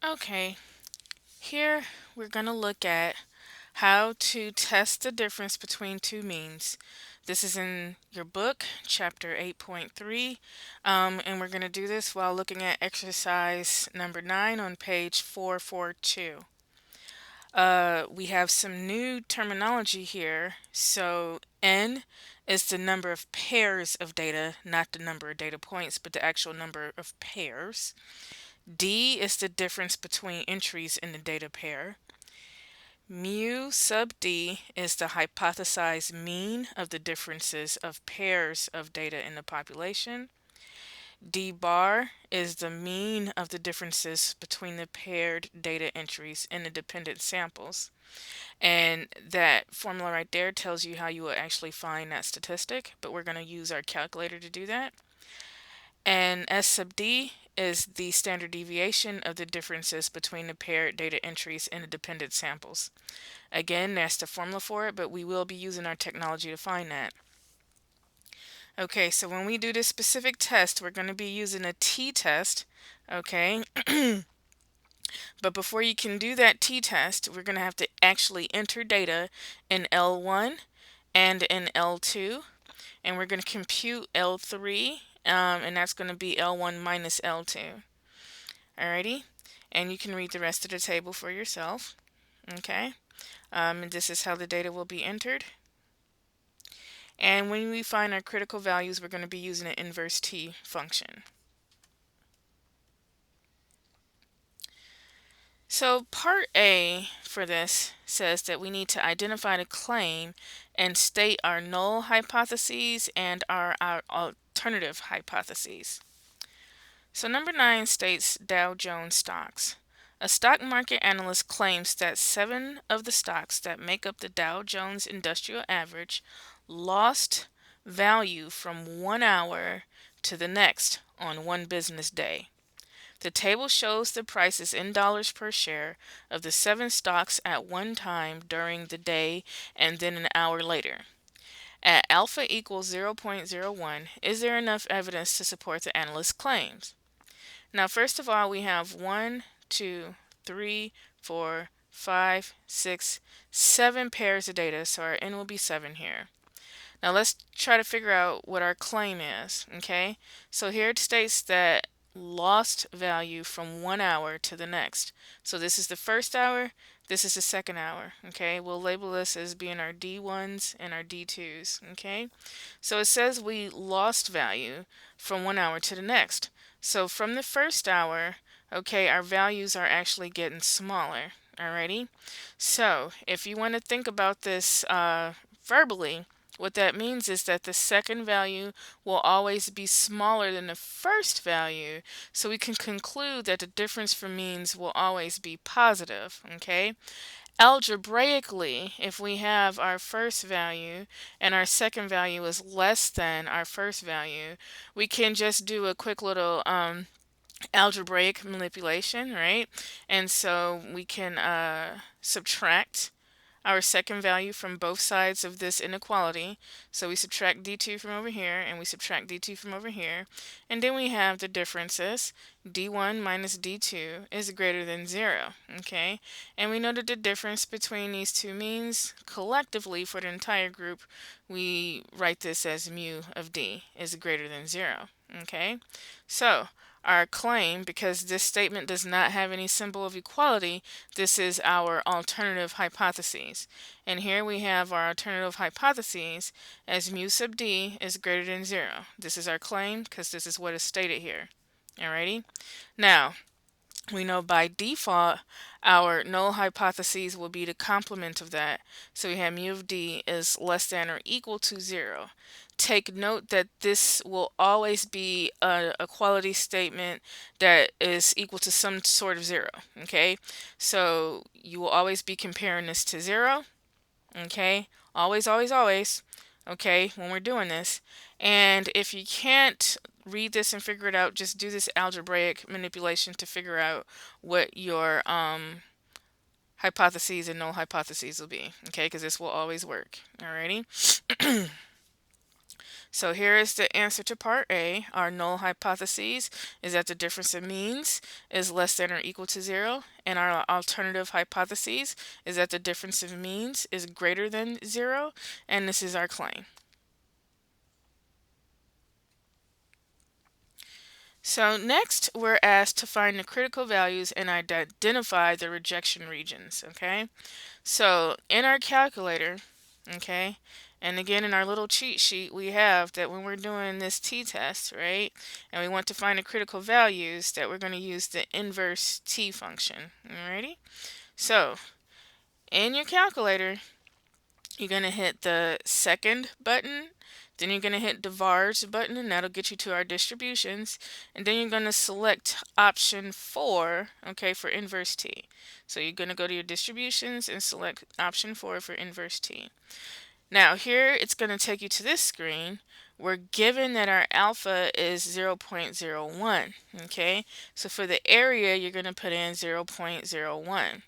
Okay, here we're going to look at how to test the difference between two means. This is in your book, chapter 8.3, and we're going to do this while looking at exercise number 9 on page 442. We have some new terminology here. So N is the number of pairs of data, not the number of data points, but the actual number of pairs. D is the difference between entries in the data pair. Mu sub D is the hypothesized mean of the differences of pairs of data in the population. D bar is the mean of the differences between the paired data entries in the dependent samples. And that formula right there tells you how you will actually find that statistic, but we're going to use our calculator to do that. And S sub D is the standard deviation of the differences between the paired data entries in the dependent samples. Again, that's the formula for it, but we will be using our technology to find that. Okay, so when we do this specific test, we're going to be using a t-test, okay? But before you can do that t-test, we're going to have to actually enter data in L1 and in L2, and we're going to compute L3, and that's going to be L1 minus L2. Alrighty, and you can read the rest of the table for yourself. Okay, and this is how the data will be entered. And when we find our critical values, we're going to be using an inverse t function. So part A for this says that we need to identify the claim and state our null hypotheses and our alternative hypotheses. So number 9 states Dow Jones stocks. A stock market analyst claims that 7 of the stocks that make up the Dow Jones Industrial Average lost value from 1 hour to the next on one business day. The table shows the prices in dollars per share of the 7 stocks at one time during the day and then an hour later. At alpha equals 0.01, is there enough evidence to support the analyst's claims? Now, first of all, we have 1, 2, 3, 4, 5, 6, 7 pairs of data, so our n will be 7 here. Now let's try to figure out what our claim is, okay? So here it states that lost value from 1 hour to the next. So this is the first hour, this is the second hour, okay? We'll label this as being our D1s and our D2s, okay? So it says we lost value from 1 hour to the next. So from the first hour, okay, our values are actually getting smaller, alrighty? So if you want to think about this verbally, what that means is that the second value will always be smaller than the first value, so we can conclude that the difference for means will always be positive, okay? Algebraically, if we have our first value and our second value is less than our first value, we can just do a quick little algebraic manipulation, right? And so we can subtract our second value from both sides of this inequality. So we subtract d2 from over here and we subtract d2 from over here. And then we have the differences. d1 minus d2 is greater than 0. Okay? And we know that the difference between these two means collectively for the entire group, we write this as mu of d is greater than 0. Okay? So our claim, because this statement does not have any symbol of equality, this is our alternative hypotheses. And here we have our alternative hypotheses as mu sub d is greater than 0. This is our claim because this is what is stated here. Alrighty? Now, we know by default our null hypotheses will be the complement of that. So we have mu of d is less than or equal to 0. Take note that this will always be a equality statement that is equal to some sort of 0. Okay, so you will always be comparing this to 0. Okay, always, always, always. Okay, when we're doing this. And if you can't read this and figure it out, just do this algebraic manipulation to figure out what your hypotheses and null hypotheses will be. Okay, because this will always work. Alrighty. So here is the answer to part A. Our null hypotheses is that the difference in means is less than or equal to 0, and our alternative hypotheses is that the difference in means is greater than 0, and this is our claim. So next, we're asked to find the critical values and identify the rejection regions, okay? So in our calculator, okay, and again in our little cheat sheet, we have that when we're doing this t-test, right, and we want to find the critical values, that we're going to use the inverse t function, alrighty? So in your calculator, you're going to hit the second button, then you're going to hit the vars button, and that'll get you to our distributions, and then you're going to select option 4, okay, for inverse t. So you're going to go to your distributions and select option 4 for inverse t. Now here it's going to take you to this screen. We're given that our alpha is 0.01, okay? So for the area, you're going to put in 0.01.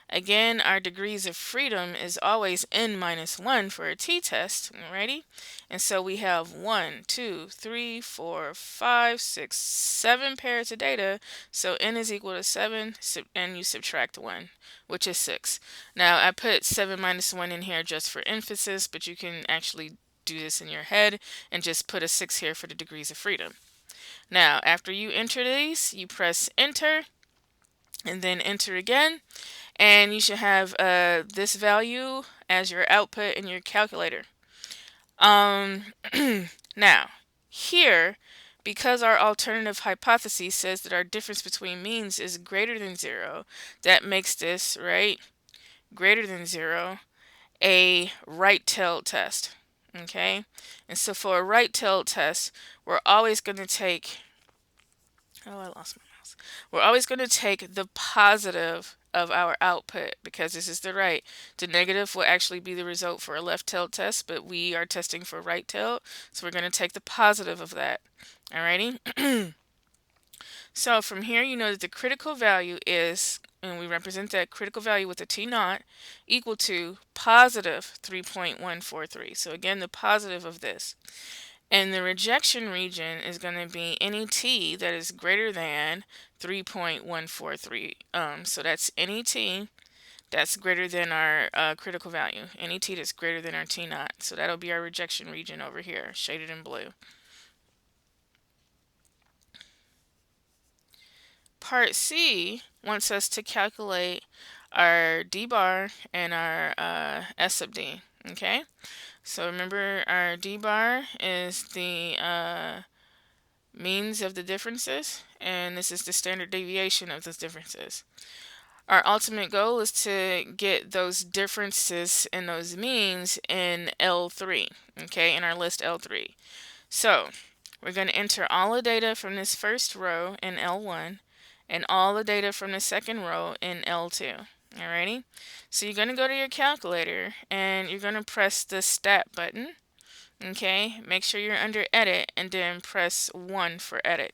Again, our degrees of freedom is always n minus 1 for a t-test, alrighty? And so we have 1, 2, 3, 4, 5, 6, 7 pairs of data. So n is equal to 7, and you subtract 1, which is 6. Now, I put 7 minus 1 in here just for emphasis, but you can actually do this in your head and just put a 6 here for the degrees of freedom. Now, after you enter these, you press enter, and then enter again. And you should have this value as your output in your calculator. Now, here, because our alternative hypothesis says that our difference between means is greater than 0, that makes this, right, greater than 0, a right-tailed test. Okay? And so for a right-tailed test, we're always going to take, oh, I lost my mouse. We're always going to take the positive of our output because this is the right. The negative will actually be the result for a left-tailed test, but we are testing for right-tailed, so we're going to take the positive of that. Alrighty? So from here, you know that the critical value is, and we represent that critical value with a T naught, equal to positive 3.143. So again, the positive of this. And the rejection region is going to be any t that is greater than 3.143. So that's any t that's greater than our critical value. Any t that's greater than our t naught. So that'll be our rejection region over here, shaded in blue. Part C wants us to calculate our d bar and our s sub d. Okay? So remember, our d bar is the means of the differences, and this is the standard deviation of those differences. Our ultimate goal is to get those differences and those means in L3, okay, in our list L3. So we're going to enter all the data from this first row in L1 and all the data from the second row in L2. Alrighty? So you're going to go to your calculator and you're going to press the stat button. Okay, make sure you're under edit and then press 1 for edit.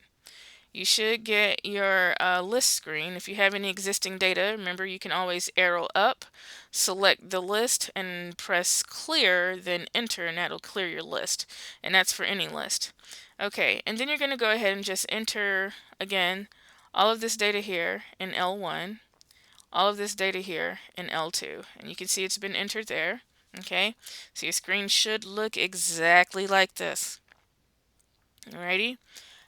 You should get your list screen. If you have any existing data, remember you can always arrow up, select the list, and press clear, then enter, and that'll clear your list. And that's for any list. Okay, and then you're going to go ahead and just enter, again, all of this data here in L1, all of this data here in L2. And you can see it's been entered there. Okay, so your screen should look exactly like this. Alrighty,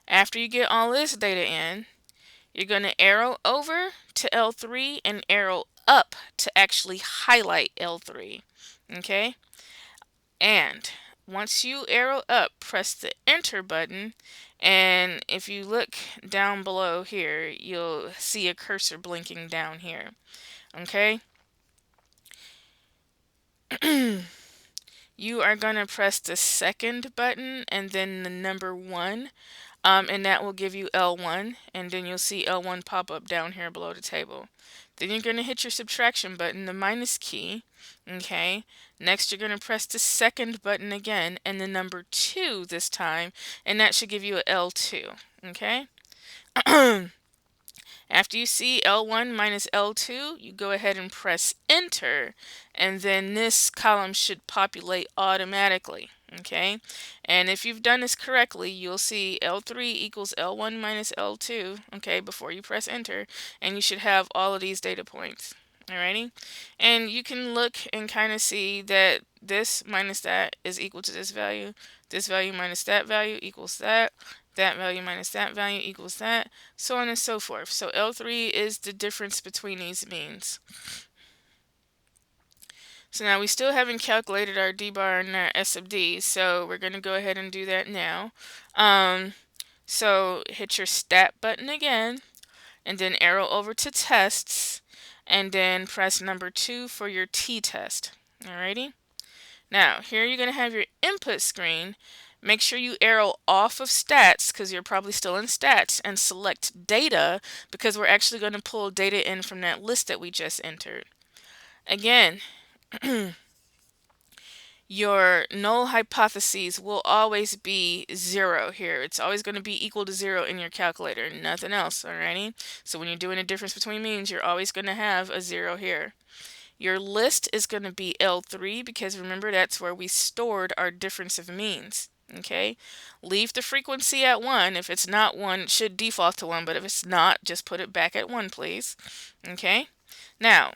after you get all this data in, you're going to arrow over to L3 and arrow up to actually highlight L3. Okay, and once you arrow up, press the enter button, and if you look down below here, you'll see a cursor blinking down here. Okay. You are going to press the second button and then the number 1, and that will give you L1, and then you'll see L1 pop up down here below the table. Then you're going to hit your subtraction button, the minus key, okay? Next, you're going to press the second button again, and the number 2 this time, and that should give you a L2, okay? After you see L1 minus L2, you go ahead and press enter, and then this column should populate automatically. Okay, and if you've done this correctly, you'll see L3 equals L1 minus L2, okay, before you press enter, and you should have all of these data points. Alrighty, and you can look and kind of see that this minus that is equal to this value minus that value equals that value minus that value equals that, so on and so forth. So L3 is the difference between these means. So now we still haven't calculated our D bar and our S sub D, so we're going to go ahead and do that now. So hit your stat button again, and then arrow over to tests, and then press number 2 for your t-test. Alrighty. Now here you're going to have your input screen. Make sure you arrow off of stats because you're probably still in stats, and select data because we're actually going to pull data in from that list that we just entered. Again, your null hypotheses will always be 0 here. It's always going to be equal to 0 in your calculator, nothing else, alrighty? So when you're doing a difference between means, you're always going to have a 0 here. Your list is going to be L3 because remember that's where we stored our difference of means, okay? Leave the frequency at 1. If it's not 1, it should default to 1, but if it's not, just put it back at 1, please, okay? Now,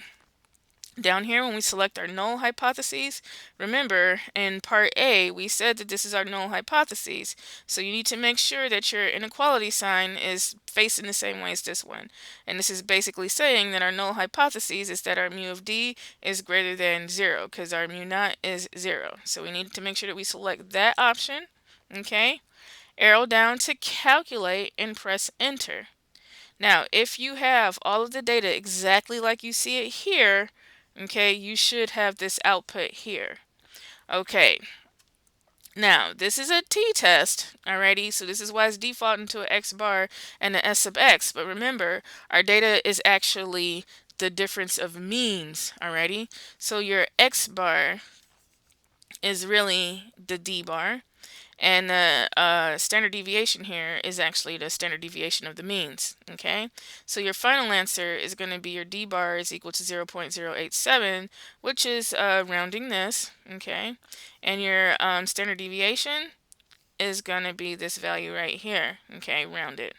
down here, when we select our null hypotheses, remember in part A, we said that this is our null hypotheses. So you need to make sure that your inequality sign is facing the same way as this one. And this is basically saying that our null hypotheses is that our mu of D is greater than 0, because our mu naught is 0. So we need to make sure that we select that option, okay? Arrow down to calculate and press enter. Now, if you have all of the data exactly like you see it here, okay, you should have this output here. Okay, now this is a t-test, alrighty, so this is why it's defaulting to an x bar and an s sub x, but remember, our data is actually the difference of means, alrighty, so your x bar is really the d bar, and the standard deviation here is actually the standard deviation of the means, okay? So your final answer is going to be your D bar is equal to 0.087, which is rounding this, okay? And your standard deviation is going to be this value right here, okay, rounded.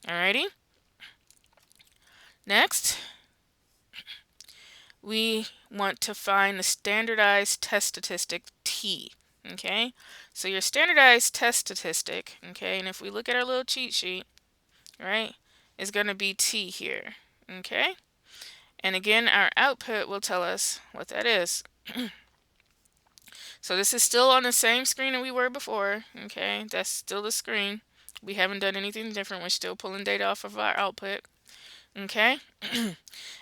Alrighty? Next, we want to find the standardized test statistic T. Okay, so your standardized test statistic, okay, and if we look at our little cheat sheet, right, is going to be T here, okay, and again our output will tell us what that is. So this is still on the same screen that we were before, okay, that's still the screen. We haven't done anything different, we're still pulling data off of our output. Okay,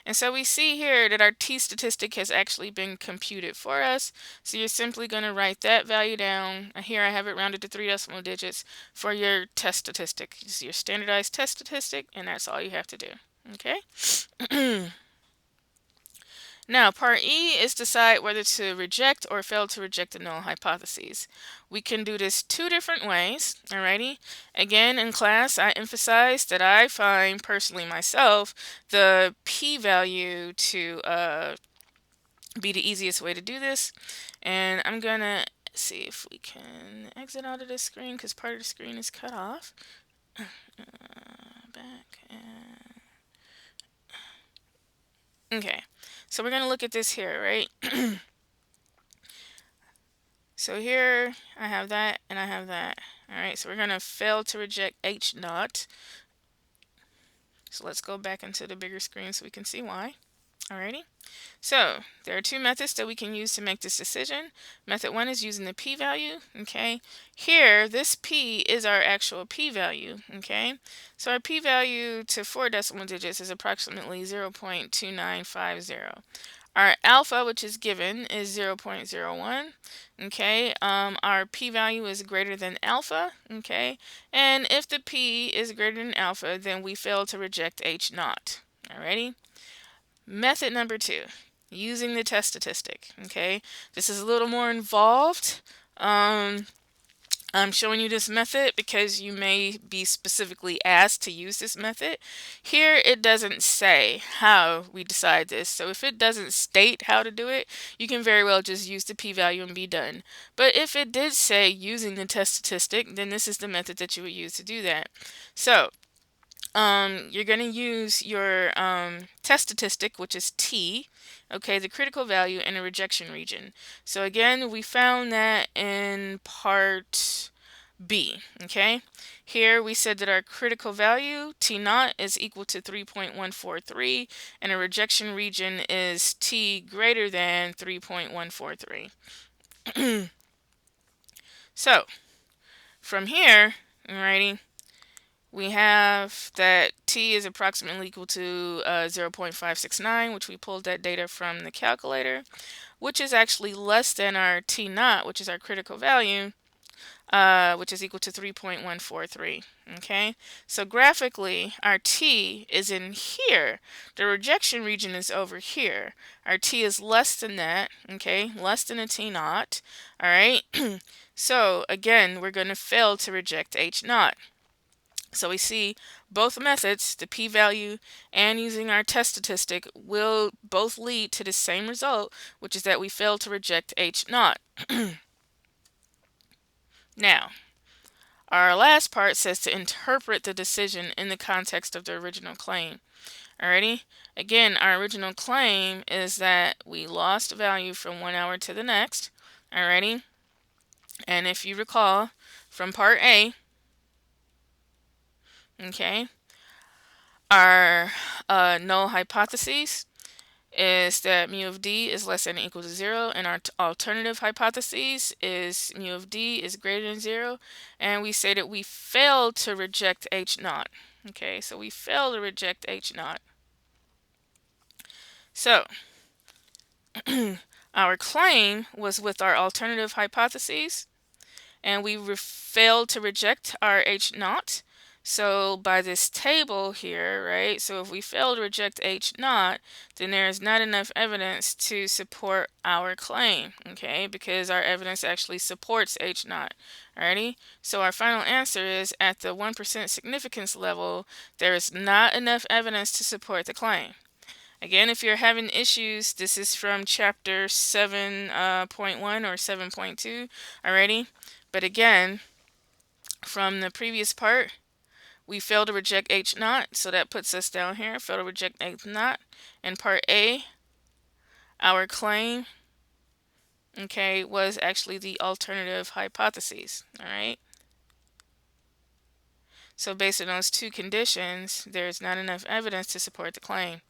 and so we see here that our t-statistic has actually been computed for us. So you're simply going to write that value down. Here I have it rounded to 3 decimal digits for your test statistic. It's your standardized test statistic, and that's all you have to do. Okay. Now, part E is decide whether to reject or fail to reject the null hypotheses. We can do this 2 different ways, alrighty? Again, in class, I emphasize that I find, personally myself, the p-value to be the easiest way to do this. And I'm going to see if we can exit out of this screen, because part of the screen is cut off. Back and... Okay, so we're going to look at this here, right? So here I have that and I have that. Alright, so we're going to fail to reject H naught. So let's go back into the bigger screen so we can see why. Alrighty. So there are 2 methods that we can use to make this decision. Method 1 is using the p-value. Okay. Here, this p is our actual p-value. Okay. So our p-value to 4 decimal digits is approximately 0.2950. Our alpha, which is given, is 0.01. Okay, our p-value is greater than alpha. Okay, and if the p is greater than alpha, then we fail to reject H naught. Alrighty. Method number 2, using the test statistic. Okay, this is a little more involved. I'm showing you this method because you may be specifically asked to use this method. Here it doesn't say how we decide this. So if it doesn't state how to do it, you can very well just use the p-value and be done. But if it did say using the test statistic, then this is the method that you would use to do that. So you're going to use your test statistic, which is T, okay, the critical value in a rejection region. So again, we found that in part B, okay? Here we said that our critical value, T naught, is equal to 3.143, and a rejection region is T greater than 3.143. So, from here, alrighty, we have that T is approximately equal to 0.569, which we pulled that data from the calculator, which is actually less than our T naught, which is our critical value, which is equal to 3.143. Okay, so graphically, our T is in here. The rejection region is over here. Our T is less than that, okay, less than a T naught. All right, so again, we're going to fail to reject H naught. So we see both methods, the p-value and using our test statistic, will both lead to the same result, which is that we fail to reject H naught. Now, our last part says to interpret the decision in the context of the original claim. Alrighty? Again, our original claim is that we lost value from 1 hour to the next. Alrighty? And if you recall from part A, okay, our null hypotheses is that mu of d is less than or equal to 0, and our alternative hypothesis is mu of d is greater than 0, and we say that we failed to reject H naught. Okay, so we failed to reject H naught. So, our claim was with our alternative hypotheses, and we failed to reject our H naught. So by this table here, right, so if we fail to reject H naught, then there is not enough evidence to support our claim, okay, because our evidence actually supports H naught. Alrighty, so our final answer is at the 1% significance level, there is not enough evidence to support the claim. Again, if you're having issues, this is from chapter 7.1 or 7.2 already. But again, from the previous part, we failed to reject H naught, so that puts us down here. Failed to reject H naught. In part A, our claim, okay, was actually the alternative hypotheses. All right. So based on those two conditions, there's not enough evidence to support the claim.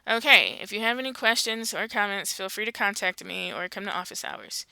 Okay, if you have any questions or comments, feel free to contact me or come to office hours.